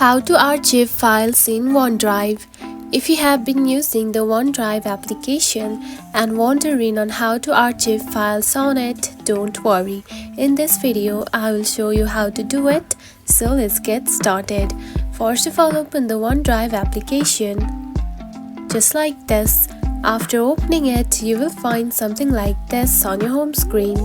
How to archive files in OneDrive. If you have been using the OneDrive application and wondering on how to archive files on it, don't worry. In this video, I will show you how to do it. So let's get started. First of all, open the OneDrive application. Just like this. After opening it, you will find something like this on your home screen.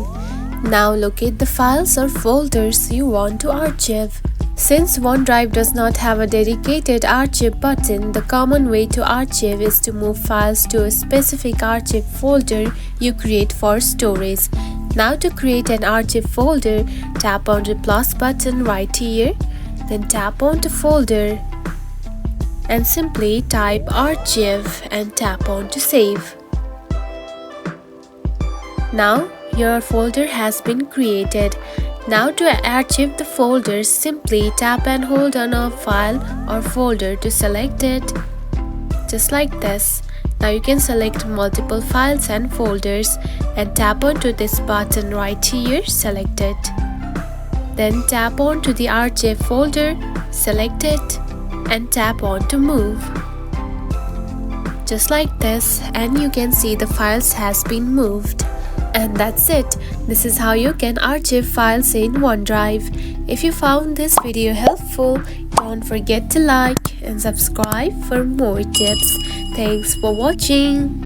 Now locate the files or folders you want to archive. Since OneDrive does not have a dedicated archive button, the common way to archive is to move files to a specific archive folder you create for storage. Now to create an archive folder, tap on the plus button right here, then tap on the folder and simply type archive and tap on to save. Now your folder has been created. Now to archive the folders, simply tap and hold on a file or folder to select it. Just like this. Now you can select multiple files and folders and tap onto this button right here, select it. Then tap on to the archive folder, select it and tap on to move. Just like this, and you can see the files has been moved. And that's it. This is how you can archive files in OneDrive. If you found this video helpful, don't forget to like and subscribe for more tips. Thanks for watching.